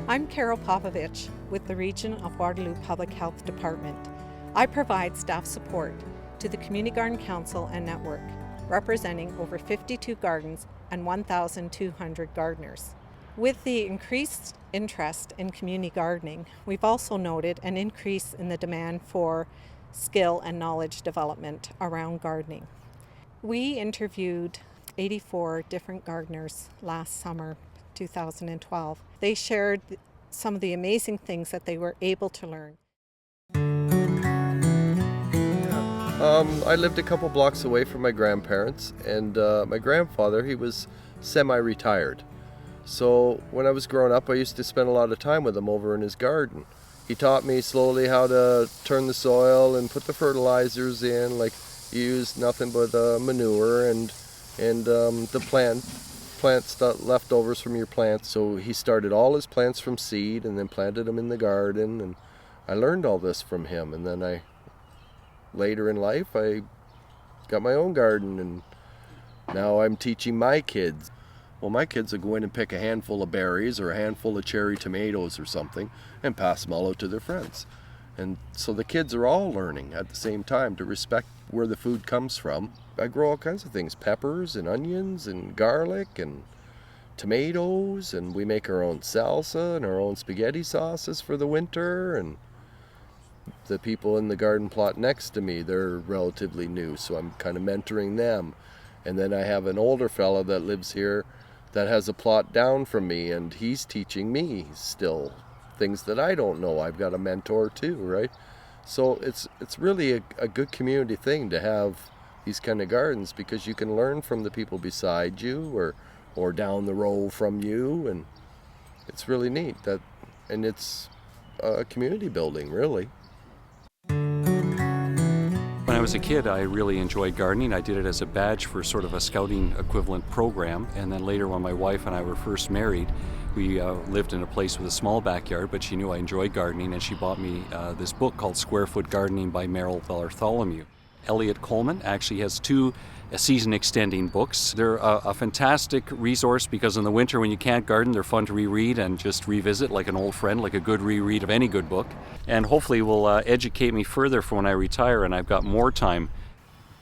I'm Carol Popovich with the Region of Waterloo Public Health Department. I provide staff support to the Community Garden Council and Network, representing over 52 gardens and 1,200 gardeners. With the increased interest in community gardening, we've also noted an increase in the demand for skill and knowledge development around gardening. We interviewed 84 different gardeners last summer, 2012. They shared some of the amazing things that they were able to learn. I lived a couple blocks away from my grandparents, and my grandfather, he was semi-retired. So when I was growing up, I used to spend a lot of time with him over in his garden. He taught me slowly how to turn the soil and put the fertilizers in, like you use nothing but manure and the plant stuff, leftovers from your plants. So he started all his plants from seed and then planted them in the garden, and I learned all this from him. And then later in life, I got my own garden, and now I'm teaching my kids. Well, my kids will go in and pick a handful of berries or a handful of cherry tomatoes or something and pass them all out to their friends. And so the kids are all learning at the same time to respect where the food comes from. I grow all kinds of things, peppers and onions and garlic and tomatoes, and we make our own salsa and our own spaghetti sauces for the winter. And the people in the garden plot next to me, they're relatively new, so I'm kind of mentoring them. And then I have an older fella that lives here that has a plot down from me, and he's teaching me still things that I don't know. I've got a mentor too, right? So it's really a good community thing to have these kind of gardens, because you can learn from the people beside you or down the row from you, and it's really neat. And it's community building, really. When I was a kid, I really enjoyed gardening. I did it as a badge for sort of a scouting equivalent program. And then later, when my wife and I were first married, we lived in a place with a small backyard, but she knew I enjoyed gardening, and she bought me this book called Square Foot Gardening by Merrill Bartholomew. Elliot Coleman actually has two season extending books. They're a fantastic resource, because in the winter when you can't garden, they're fun to reread and just revisit like an old friend, like a good reread of any good book. And hopefully will educate me further for when I retire and I've got more time.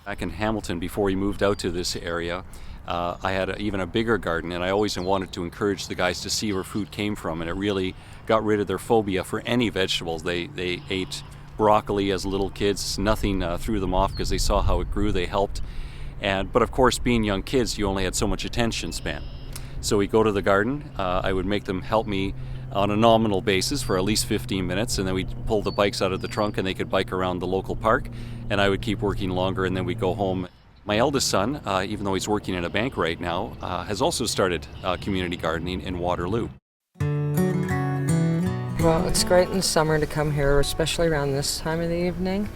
Back in Hamilton, before we moved out to this area, I had even a bigger garden, and I always wanted to encourage the guys to see where food came from, and it really got rid of their phobia for any vegetables. They ate broccoli as little kids. Nothing threw them off because they saw how it grew. They helped. But of course, being young kids, you only had so much attention span. So we go to the garden. I would make them help me on a nominal basis for at least 15 minutes, and then we'd pull the bikes out of the trunk and they could bike around the local park, and I would keep working longer, and then we'd go home. My eldest son, even though he's working in a bank right now, has also started community gardening in Waterloo. Well, it's great in the summer to come here, especially around this time of the evening.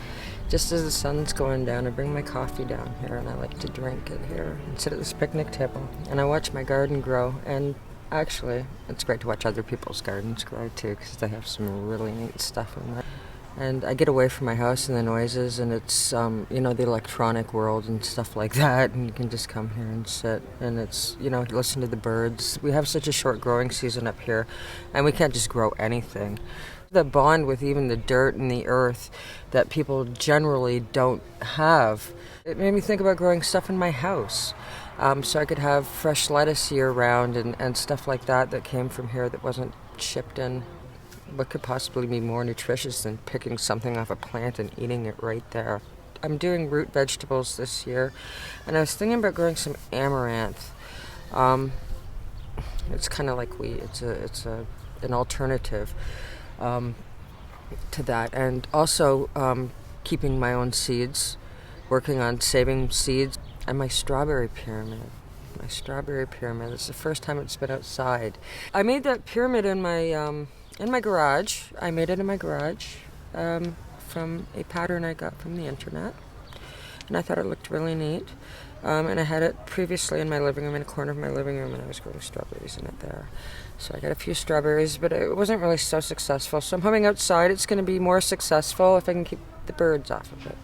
Just as the sun's going down, I bring my coffee down here, and I like to drink it here and sit at this picnic table. And I watch my garden grow, and actually, it's great to watch other people's gardens grow too, because they have some really neat stuff in there. And I get away from my house and the noises, and it's, the electronic world and stuff like that, and you can just come here and sit, and it's, listen to the birds. We have such a short growing season up here, and we can't just grow anything. The bond with even the dirt and the earth that people generally don't have. It made me think about growing stuff in my house. So I could have fresh lettuce year-round and stuff like that came from here that wasn't shipped in. What could possibly be more nutritious than picking something off a plant and eating it right there? I'm doing root vegetables this year, and I was thinking about growing some amaranth. It's kind of like wheat. It's an alternative to that, and also keeping my own seeds, working on saving seeds, and my strawberry pyramid. It's the first time it's been outside. I made that pyramid in my garage. I made it in my garage from a pattern I got from the internet, and I thought it looked really neat. And I had it previously in my living room, in a corner of my living room, and I was growing strawberries in it there. So I got a few strawberries, but it wasn't really so successful. So I'm hoping outside it's going to be more successful if I can keep the birds off of it.